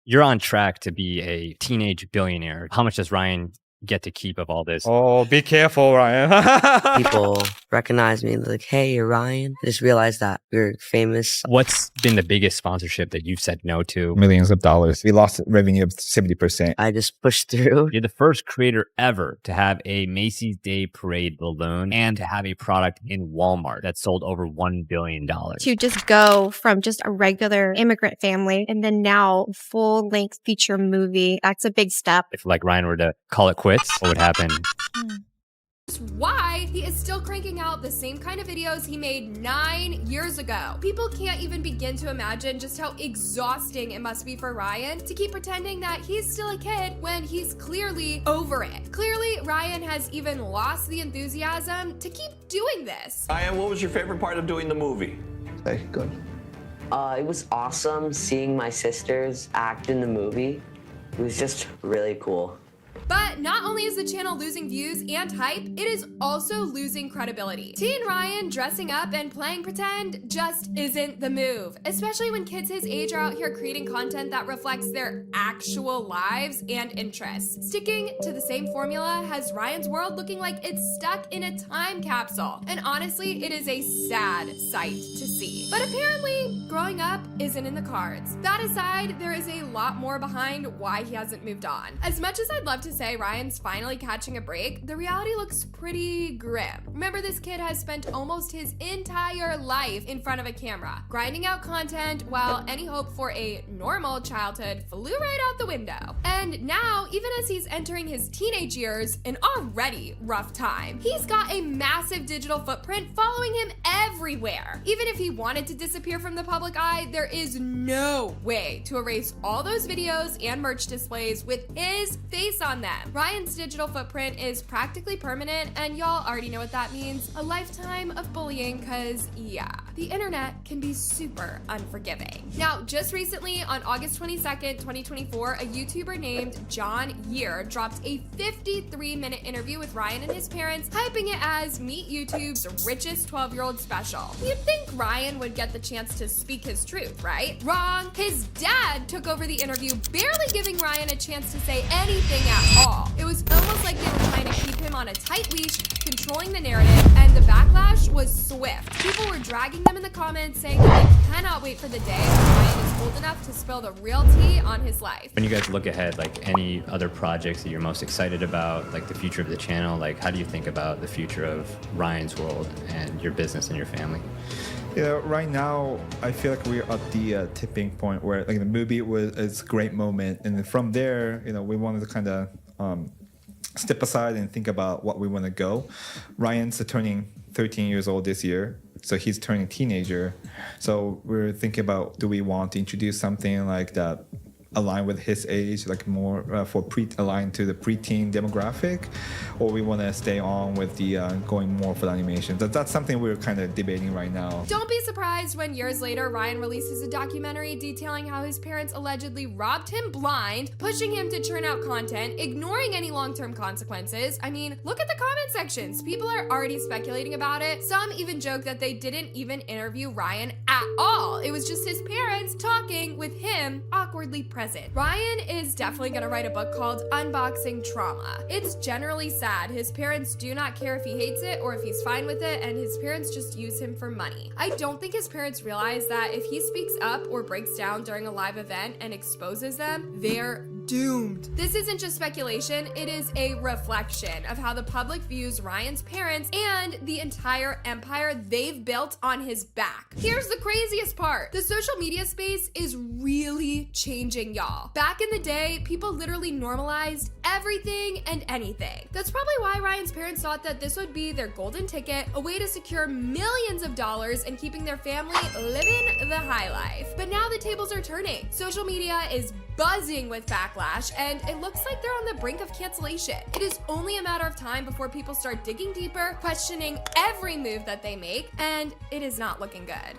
You're on track to be a teenage billionaire. How much does Ryan get to keep of all this? Oh, be careful, Ryan. People recognize me like, hey, you're Ryan. I just realized that we're famous. What's been the biggest sponsorship that you've said no to? Millions of dollars. We lost revenue of 70%. I just pushed through. You're the first creator ever to have a Macy's Day Parade balloon and to have a product in Walmart that sold over $1 billion. To just go from just a regular immigrant family and then now full-length feature movie, that's a big step. If like Ryan were to call it quits, what would happen? Why he is still cranking out the same kind of videos he made 9 years ago. People can't even begin to imagine just how exhausting it must be for Ryan to keep pretending that he's still a kid when he's clearly over it. Clearly, Ryan has even lost the enthusiasm to keep doing this. Ryan, what was your favorite part of doing the movie? Hey, good. It was awesome seeing my sisters act in the movie. It was just really cool. But not only is the channel losing views and hype, it is also losing credibility. Teen Ryan dressing up and playing pretend just isn't the move, especially when kids his age are out here creating content that reflects their actual lives and interests. Sticking to the same formula has Ryan's world looking like it's stuck in a time capsule. And honestly, it is a sad sight to see. But apparently, growing up isn't in the cards. That aside, there is a lot more behind why he hasn't moved on. As much as I'd love to say Ryan's finally catching a break, the reality looks pretty grim. Remember, this kid has spent almost his entire life in front of a camera, grinding out content while any hope for a normal childhood flew right out the window. And now, even as he's entering his teenage years, an already rough time, he's got a massive digital footprint following him everywhere. Even if he wanted to disappear from the public eye, there is no way to erase all those videos and merch displays with his face on them. Ryan's digital footprint is practically permanent, and y'all already know what that means. A lifetime of bullying, cause yeah, the internet can be super unforgiving. Now, just recently on August 22nd, 2024, a YouTuber named John Year dropped a 53-minute interview with Ryan and his parents, hyping it as Meet YouTube's richest 12-year-old special. You'd think Ryan would get the chance to speak his truth, right? Wrong. His dad took over the interview, barely giving Ryan a chance to say anything at all. It was almost like they were trying to keep him on a tight leash, controlling the narrative, and the backlash was swift. People were dragging them in the comments, saying that they cannot wait for the day when Ryan is old enough to spill the real tea on his life. When you guys look ahead, like any other projects that you're most excited about, like the future of the channel, like how do you think about the future of Ryan's world and your business and your family? You know, right now, I feel like we're at the tipping point where like the movie is a great moment. And then from there, you know, we wanted to kind of step aside and think about what we want to go. Ryan's turning 13 years old this year, so he's turning teenager. So we're thinking about, do we want to introduce something like that align with his age, like more aligned to the preteen demographic, or we want to stay on with the going more for the animation. That's something we're kind of debating right now. Don't be surprised when years later Ryan releases a documentary detailing how his parents allegedly robbed him blind, pushing him to churn out content, ignoring any long-term consequences. I mean, look at the comment sections. People are already speculating about it. Some even joke that they didn't even interview Ryan at all. It was just his parents talking with him awkwardly present. Ryan is definitely gonna write a book called Unboxing Trauma. It's generally sad. His parents do not care if he hates it or if he's fine with it, and his parents just use him for money. I don't think his parents realize that if he speaks up or breaks down during a live event and exposes them, they're doomed. This isn't just speculation, it is a reflection of how the public views Ryan's parents and the entire empire they've built on his back. Here's the craziest part. The social media space is really changing, y'all. Back in the day, people literally normalized everything and anything. That's probably why Ryan's parents thought that this would be their golden ticket, a way to secure millions of dollars and keeping their family living the high life. But now the tables are turning. Social media is buzzing with backlash, and it looks like they're on the brink of cancellation. It is only a matter of time before people start digging deeper, questioning every move that they make, and it is not looking good.